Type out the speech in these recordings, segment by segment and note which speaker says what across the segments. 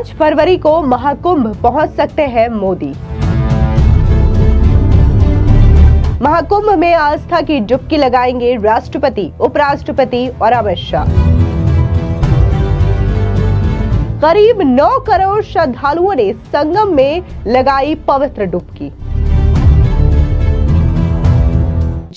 Speaker 1: 5 फरवरी को महाकुंभ पहुंच सकते हैं मोदी। महाकुंभ में आस्था की डुबकी लगाएंगे राष्ट्रपति, उपराष्ट्रपति और अमित शाह। करीब 9 करोड़ श्रद्धालुओं ने संगम में लगाई पवित्र डुबकी।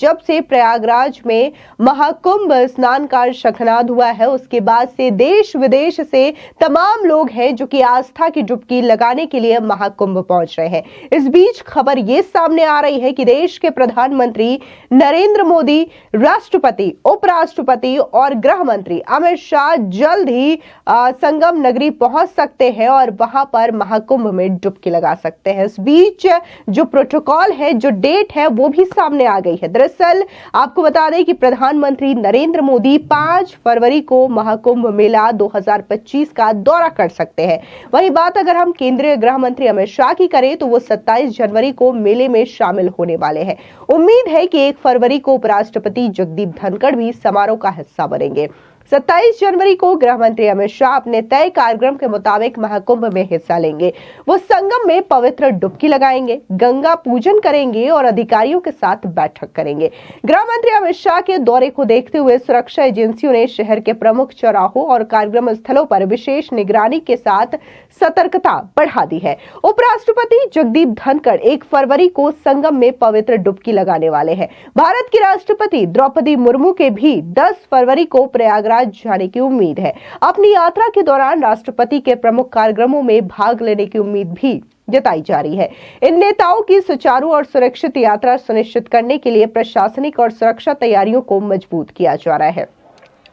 Speaker 1: जब से प्रयागराज में महाकुंभ स्नान का शंखनाद हुआ है, उसके बाद से देश विदेश से तमाम लोग हैं जो कि आस्था की डुबकी लगाने के लिए महाकुंभ पहुंच रहे हैं। इस बीच खबर ये सामने आ रही है कि देश के प्रधानमंत्री नरेंद्र मोदी, राष्ट्रपति, उपराष्ट्रपति और गृह मंत्री अमित शाह जल्द ही संगम नगरी पहुंच सकते हैं और वहां पर महाकुंभ में डुबकी लगा सकते हैं। इस बीच जो प्रोटोकॉल है, जो डेट है, वो भी सामने आ गई है। दरअसल आपको बता दें कि प्रधानमंत्री नरेंद्र मोदी 5 फरवरी को महाकुंभ मेला 2025 का दौरा कर सकते हैं। वहीं बात अगर हम केंद्रीय गृह मंत्री अमित शाह की करें तो वो 27 जनवरी को मेले में शामिल होने वाले हैं। उम्मीद है कि 1 फरवरी को उपराष्ट्रपति जगदीप धनखड़ भी समारोह का हिस्सा बनेंगे। 27 जनवरी को गृह मंत्री अमित शाह अपने तय कार्यक्रम के मुताबिक महाकुंभ में हिस्सा लेंगे। वो संगम में पवित्र डुबकी लगाएंगे, गंगा पूजन करेंगे और अधिकारियों के साथ बैठक करेंगे। गृह मंत्री अमित शाह के दौरे को देखते हुए सुरक्षा एजेंसियों ने शहर के प्रमुख चौराहों और कार्यक्रम स्थलों पर विशेष निगरानी के साथ सतर्कता बढ़ा दी है। उपराष्ट्रपति जगदीप धनखड़ 1 फरवरी को संगम में पवित्र डुबकी लगाने वाले हैं। भारत की राष्ट्रपति द्रौपदी मुर्मू के भी 10 फरवरी को प्रयागराज जाने की उम्मीद है। अपनी यात्रा के दौरान राष्ट्रपति के प्रमुख कार्यक्रमों में भाग लेने की उम्मीद भी जताई जा रही है। इन नेताओं की सुचारू और सुरक्षित यात्रा सुनिश्चित करने के लिए प्रशासनिक और सुरक्षा तैयारियों को मजबूत किया जा रहा है।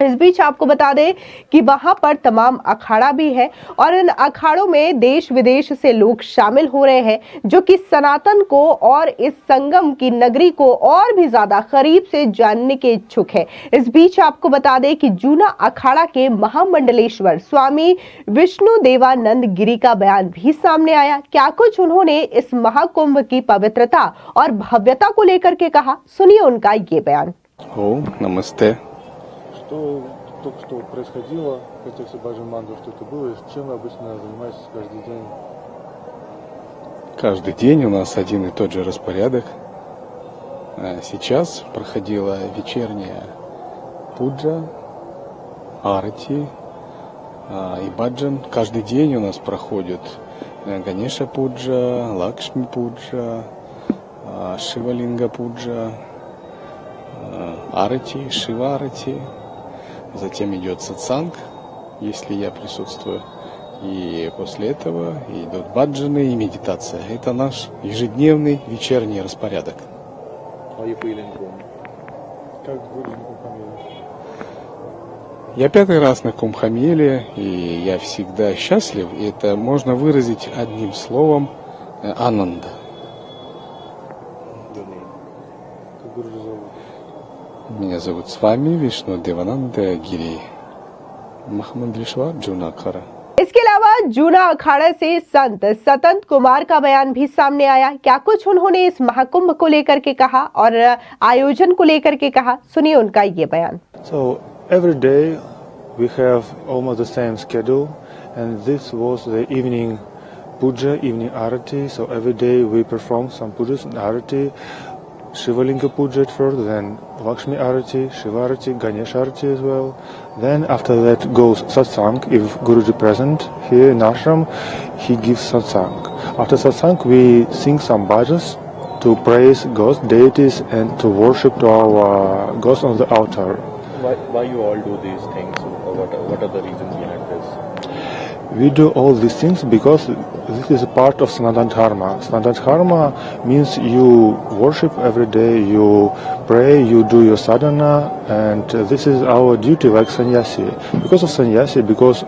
Speaker 1: इस बीच आपको बता दें कि वहां पर तमाम अखाड़ा भी है और इन अखाड़ों में देश विदेश से लोग शामिल हो रहे हैं जो कि सनातन को और इस संगम की नगरी को और भी ज्यादा करीब से जानने के इच्छुक है। इस बीच आपको बता दें कि जूना अखाड़ा के महामंडलेश्वर स्वामी विष्णु देवानंद गिरी का बयान भी सामने आया। क्या कुछ उन्होंने इस महाकुंभ की पवित्रता और भव्यता को लेकर के कहा, सुनिए उनका ये बयान।
Speaker 2: नमस्ते।
Speaker 3: Что только что происходило, хотел себе Баджиманду, что это было, и чем вы обычно занимаетесь каждый день?
Speaker 2: Каждый день у нас один и тот же распорядок. Сейчас проходила вечерняя пуджа, арати и баджан. Каждый день у нас проходит Ганеша пуджа, Лакшми пуджа, Шивалинга пуджа, арати, Шива арати. Затем идет сатсанг, если я присутствую. И после этого идут баджаны и медитация. Это наш ежедневный вечерний распорядок.
Speaker 3: Как выглядит Кумхамелия?
Speaker 2: Я 5-й раз на Кумхамеле, и я всегда счастлив. И это можно выразить одним словом ананда.
Speaker 3: Как Гуру зовут?
Speaker 2: Меня зовут Свами Вишну Девананда गिरी, महामंडलेश्वर जूना अखाड़ा।
Speaker 1: इसके अलावा जूना अखाड़ा से संत सतंत कुमार का बयान भी सामने आया। क्या कुछ उन्होंने इस महाकुंभ को लेकर के कहा और आयोजन को लेकर के कहा, सुनिए उनका ये बयान।
Speaker 3: So every day we have almost the same schedule, and this was the evening puja, evening arati. So every day we perform some pujas and arati. Shivalinga puja at first, then Lakshmi arati, Shiva arati, Ganesh arati as well. Then after that goes satsang. If Guruji present here in ashram, he gives satsang. After satsang we sing some bhajans to praise gods, deities, and to worship to our gods on the altar.
Speaker 4: Why you all do these things? What are the reasons behind this?
Speaker 3: We do all these things because this is a part of Sanatana Dharma. Sanatana Dharma means you worship every day, you pray, you do your sadhana, and this is our duty like sannyasi. Because of sannyasi, because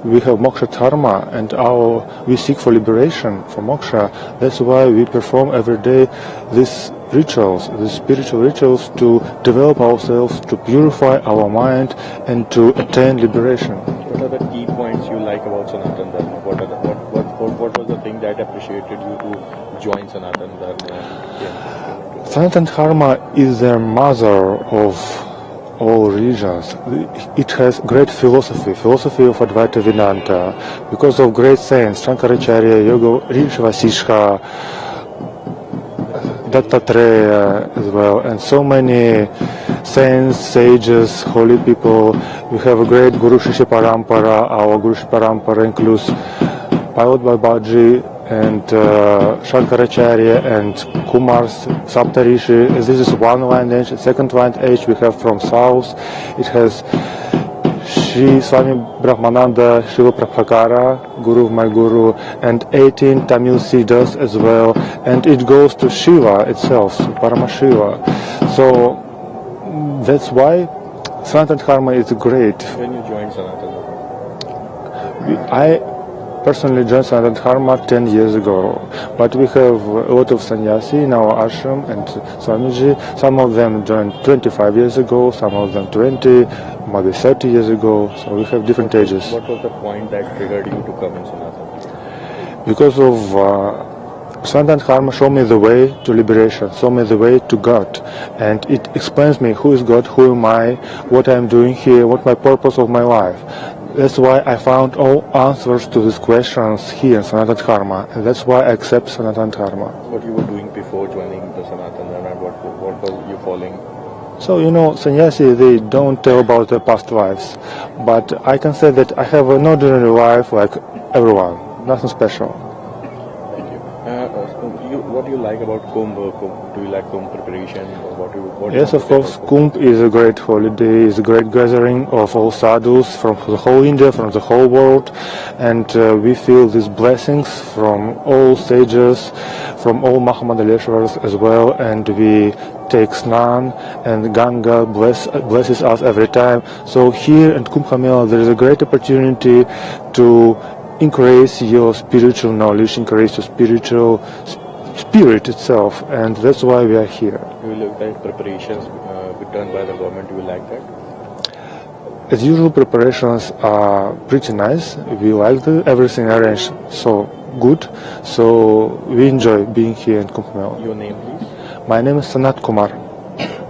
Speaker 3: we have moksha dharma and we seek for liberation, for moksha. That's why we perform every day these rituals, these spiritual rituals to develop ourselves, to purify our mind, and to attain liberation.
Speaker 4: What are the key points you like about Sanatana Dharma? What was the thing that appreciated you to join Sanatana Dharma?
Speaker 3: Sanatana Dharma is the mother of all religions. It has great philosophy of Advaita Vedanta, because of great saints, Shankaracharya, Yoga Rishi Vasishtha, Dattatreya as well, and so many saints, sages, holy people. We have a great Guru Shishya Parampara. Our Guru Shishya Parampara includes Payot Babaji and Shankaracharya and Kumar's Saptarishi. This is one lineage. Second lineage we have from south. It has Shri Swami Brahmananda, Shiva Prabhakara, Guru of my Guru, and 18 Tamil Siddhas as well. And it goes to Shiva itself, Paramashiva. So that's why Sanatana Dharma is great.
Speaker 4: When you joined Sanatana?
Speaker 3: I personally joined Sanatana Dharma 10 years ago, but we have a lot of sannyasi in our ashram and Swamiji. Some of them joined 25 years ago, some of them 20, maybe 30 years ago, so we have different ages.
Speaker 4: What was the point that triggered you to come in Sanatana?
Speaker 3: Because of Sanatana Dharma showed me the way to liberation, showed me the way to God, and it explains me who is God, who am I, what I am doing here, what my purpose of my life. That's why I found all answers to these questions here in Sanatana Dharma, and that's why I accept Sanatana Dharma.
Speaker 4: What you were doing before joining the Sanatana, and what were you following?
Speaker 3: So, sannyasi, they don't tell about their past lives, but I can say that I have an ordinary life like everyone, nothing special.
Speaker 4: Thank you. What do you like about Kumbh? Do you like Kumbh preparation?
Speaker 3: Yes, of course. Kumbh is a great holiday, is a great gathering of all sadhus from the whole India, from the whole world, and we feel these blessings from all sages, from all Mahamangaleshwaras as well, and we take snan, and Ganga blesses us every time. So here in Kumbh Mela there is a great opportunity to increase your spiritual knowledge, increase your spiritual spirit itself, and that's why we are here.
Speaker 4: You look at preparations done by the government, you will like that?
Speaker 3: As usual, preparations are pretty nice. We like everything arranged so good, so we enjoy being here in Kumbh Mela.
Speaker 4: Your name, please?
Speaker 3: My name is Sanat Kumar.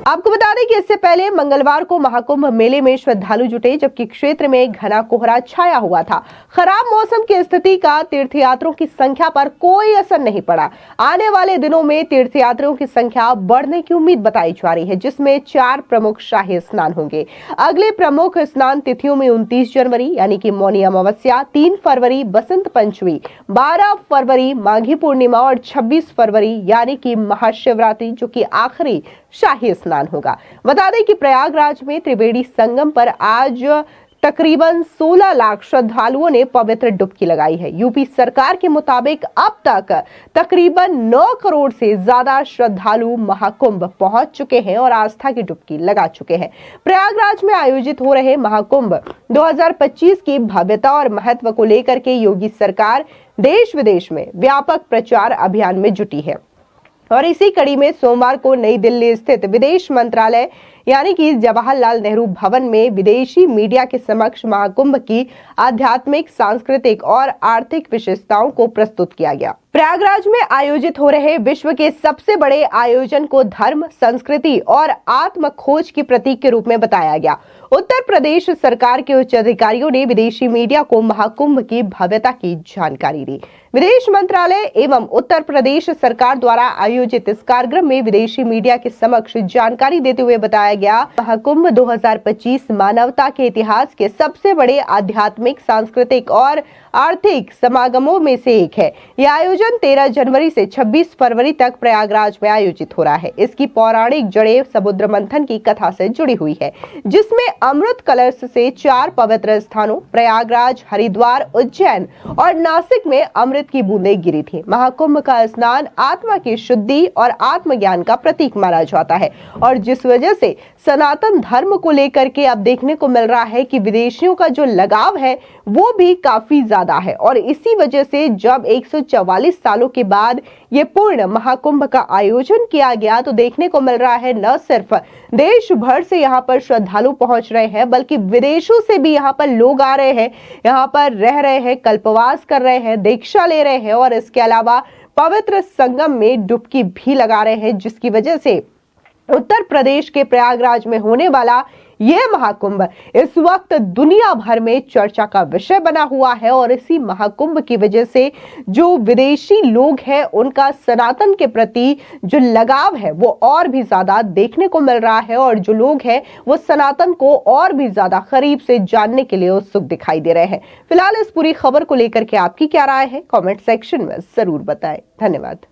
Speaker 1: आपको बता दें कि इससे पहले मंगलवार को महाकुंभ मेले में श्रद्धालु जुटे, जबकि क्षेत्र में घना कोहरा छाया हुआ था। खराब मौसम की स्थिति का तीर्थयात्रियों की संख्या पर कोई असर नहीं पड़ा। आने वाले दिनों में तीर्थयात्रियों की संख्या बढ़ने की उम्मीद बताई जा रही है, जिसमें 4 प्रमुख शाही स्नान होंगे। अगले प्रमुख स्नान तिथियों में 29 जनवरी यानी कि मौनी अमावस्या, 3 फरवरी बसंत पंचमी, 12 फरवरी माघी पूर्णिमा और 26 फरवरी यानी कि महाशिवरात्रि, जो कि आखिरी शाही स्नान होगा। बता दें कि प्रयागराज में त्रिवेणी संगम पर आज तकरीबन 16 लाख श्रद्धालुओं ने पवित्र डुबकी लगाई है। यूपी सरकार के मुताबिक अब तक तकरीबन 9 करोड़ से ज्यादा श्रद्धालु महाकुंभ पहुंच चुके हैं और आस्था की डुबकी लगा चुके हैं। प्रयागराज में आयोजित हो रहे महाकुंभ 2025 की भव्यता और महत्व को लेकर के योगी सरकार देश विदेश में व्यापक प्रचार अभियान में जुटी है और इसी कड़ी में सोमवार को नई दिल्ली स्थित विदेश मंत्रालय यानी कि जवाहरलाल नेहरू भवन में विदेशी मीडिया के समक्ष महाकुंभ की आध्यात्मिक, सांस्कृतिक और आर्थिक विशेषताओं को प्रस्तुत किया गया। प्रयागराज में आयोजित हो रहे विश्व के सबसे बड़े आयोजन को धर्म, संस्कृति और आत्म खोज के प्रतीक के रूप में बताया गया। उत्तर प्रदेश सरकार के उच्च अधिकारियों ने विदेशी मीडिया को महाकुंभ की भव्यता की जानकारी दी। विदेश मंत्रालय एवं उत्तर प्रदेश सरकार द्वारा आयोजित इस कार्यक्रम में विदेशी मीडिया के समक्ष जानकारी देते हुए बताया गया, महाकुंभ 2025 मानवता के इतिहास के सबसे बड़े आध्यात्मिक, सांस्कृतिक और आर्थिक समागमों में से एक है। यह आयोजन 13 जनवरी से 26 फरवरी तक प्रयागराज में आयोजित हो रहा है। इसकी पौराणिक जड़ें समुद्र मंथन की कथा से जुड़ी हुई है, जिसमें अमृत कलश से 4 पवित्र स्थानों प्रयागराज, हरिद्वार, उज्जैन और नासिक में अमृत की बूंदें गिरी थी। महाकुंभ का स्नान आत्मा की शुद्धि और आत्मज्ञान का प्रतीक माना जाता है और जिस वजह से सनातन धर्म को लेकर के अब देखने को मिल रहा है कि विदेशियों का जो लगाव है वो भी काफी ज्यादा है और इसी वजह से जब 144 सालों के बाद ये पूर्ण महाकुंभ का आयोजन किया गया तो देखने को मिल रहा है न सिर्फ देश भर से यहाँ पर श्रद्धालु पहुंच रहे हैं, बल्कि विदेशों से भी यहाँ पर लोग आ रहे हैं, यहाँ पर रह रहे हैं, कल्पवास कर रहे हैं, दीक्षा ले रहे हैं और इसके अलावा पवित्र संगम में डुबकी भी लगा रहे हैं, जिसकी वजह से उत्तर प्रदेश के प्रयागराज में होने वाला यह महाकुंभ इस वक्त दुनिया भर में चर्चा का विषय बना हुआ है और इसी महाकुंभ की वजह से जो विदेशी लोग हैं उनका सनातन के प्रति जो लगाव है वो और भी ज्यादा देखने को मिल रहा है और जो लोग हैं वो सनातन को और भी ज्यादा करीब से जानने के लिए उत्सुक दिखाई दे रहे हैं। फिलहाल इस पूरी खबर को लेकर के आपकी क्या राय है, कमेंट सेक्शन में जरूर बताएं। धन्यवाद।